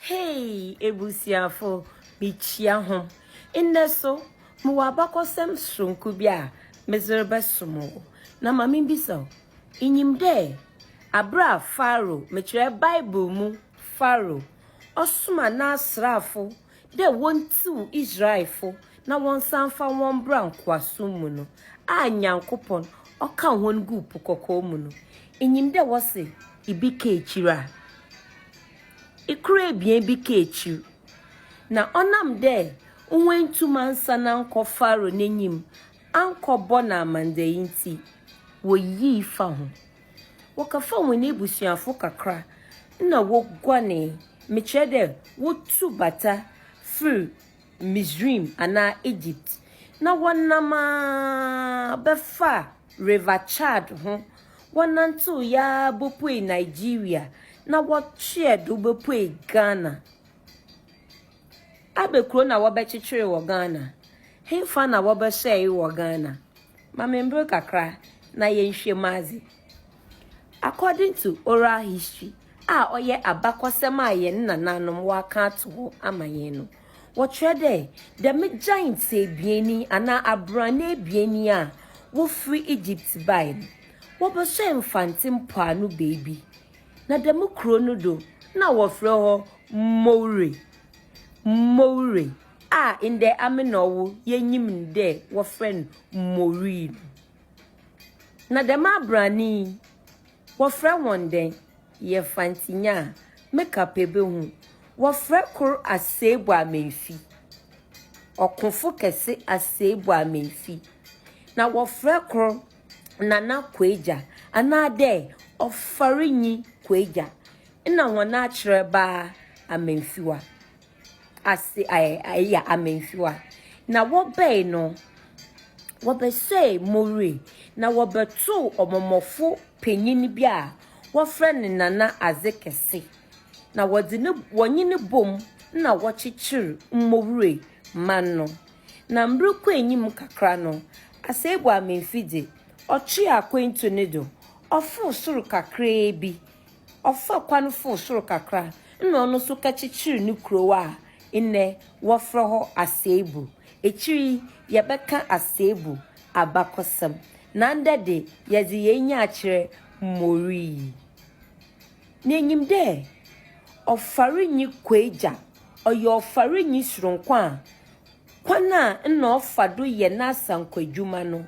Hey, ebusiafo, michia hom. Indeso, muwabako sem srunkubia, mezerbe sumo. Na mami biso, inyimde, abra faro, mechire Bible mu, faro. Osuma na asrafo, de wontu Israelfo, na wonsanfa won bran kwasumu no. A nyankopon, oka won gu pukoko mu no. Inyimde wose, ibike echira. Ikure bien bi kechu na onam de unwentu mansa na nko faro n'enyim anko bona amande nti wo yi fa ho wo ka fa woni busuafo kakra na wo gwane me chede wo tu bata through Misrim ana Egypt na wonama befa River Chad ho wonantu ya bopu Nigeria na what share do be Ghana. Abekro na wabechichire wo Ghana. Hemfa na wabeshare wo Ghana. Mamembre kakra na yenhwe mazi. According to oral history, oye abakosem aye nananom waka to amaye no. Wo trede the giant say bieni ana abrane bieni a wo free Egypt by. Wo be share Fanti mpanu baby. Na demu krono do na wofre ho Moure in the amenowo yenyim nde wofre Moure na dema brani wofre wonde ye Fantinya make up ebe hu wofre kor asebu amenfi okonfo kese asebu amenfi na wofre kor nana kweja anade ofarinyi kweja ina wana chireba amenfiwa ase aya amenfiwa na wobe no wobe say Moure na wobe tu omomofo penyini bia wofre ne nana azekese na wodi ne wonyine bom na wochichir Moure manno na mbruko enyim kakra no asebu amenfide ochi akwentu ne do ofu suru kakra bi ofa kwanu fu suru kakra nna onu so kachichiri ni krowa ine wofro ho asebu echiri yebeka asebu abakosam na ndede yezi yenya akire Moure nenyim de ofarinyi kweja oyo ofarinyi surunkwa kwana nna ofado ye na sankwadwuma no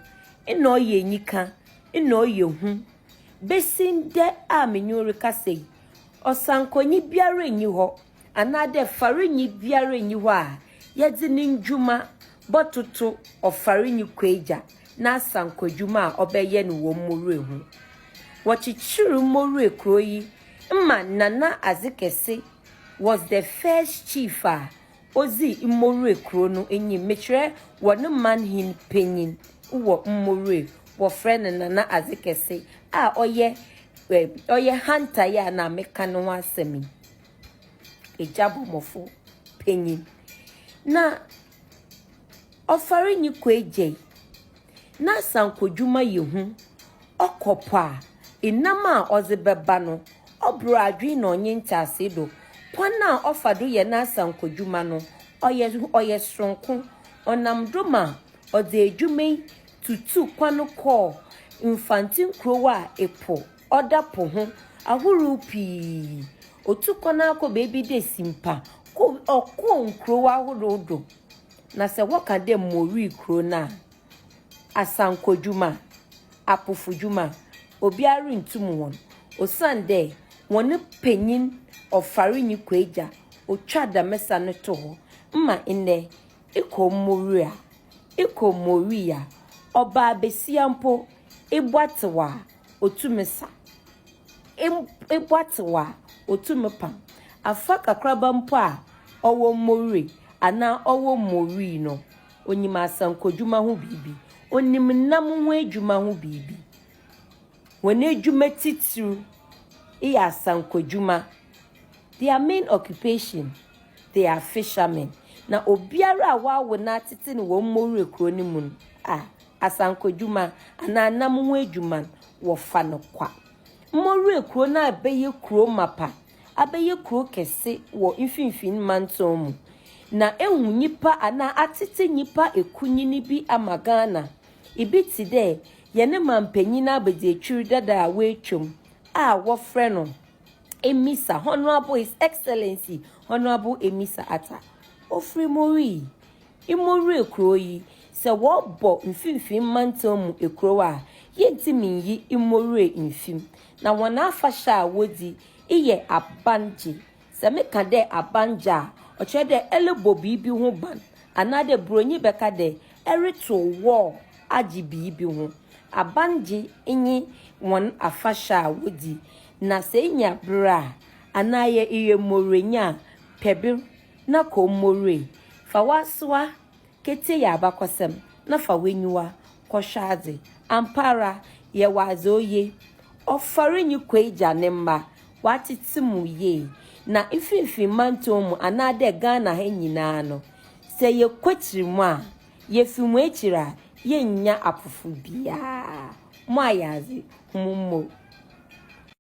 nna oye nyika nna oye hu besinde amenyore kase osankonyi biare nyi ho anade farinyi biare nyi ho a yedi ninjuma botutu ofarinyi kweja na sankodwuma a obeye no wo Moure hu wachichiru Moure kroyi mma nana azekese was the first chief ozi Moure kro no enyi mechire wonu manhin penyin wo Moure wo friend nana azekese oye hunter ya na meka no asemi ejabo mofo penyin na ofarinyi kweje na sankodwuma yehu okopa inama ozebeba no obro adwi na onye ntase do kwana ofado ye na sankodwuma no oye sronko onamdoma ode edwumei tutu kwano ko Fanti nkrowa epo odapo ho ahuru pi otukona ko baby de simpa ko okwo nkrowa ahuru na se woka de Moure kro na asankodwuma apofudwuma obiari ntum won osande won penyin ofarinyi kweja otwada mesa no to ho mma ine eko Moure a oba besiampo ebwatewa otumesa ebwatewa otumepa afaka kraba mpo a owo Moure ana owo Moure no onyima sankodwuma ho bibi onim nam ho adwuma ho bibi wona adwuma titiru iya sankodwuma their main occupation they are fishermen na obiara wa na titi ne wo Moure kro ni mu asankodwuma ana nam ho adwuma wo fa no kwa Moure kro na beye kro mapa abeye kuro kese wo mfimfin mantom mu na ehu nipa ana atete nipa ekunyini bi amagana ibi ti de ye ne mampanyina abede twiri dada awetwom a wo frɛ no Emisa Honorable His Excellency Honorable Emisa Ata ofri mori imori ekuro yi se wo bo mfimfin mantom mu ekuro a yentimi yi imori mfim na wona afasha wodi iye abanje se meka de abanja o che de elebo bibi ho ban anade bronyi beka de ereto wo agi bibi ho abanje enyi won afasha wodi na se nya bra anaye iye morenya pebir na ko more fa waswa kete ya abakosem na fa wenyuwa koshade ampara ye wazoye ofare nyi kweja ne mma watitimu ye na ifinfin mantom anade Ghana ha nyina no se ye kwetiri mu a ye fimu ekira ye nya afufu bia mo ayaze mummo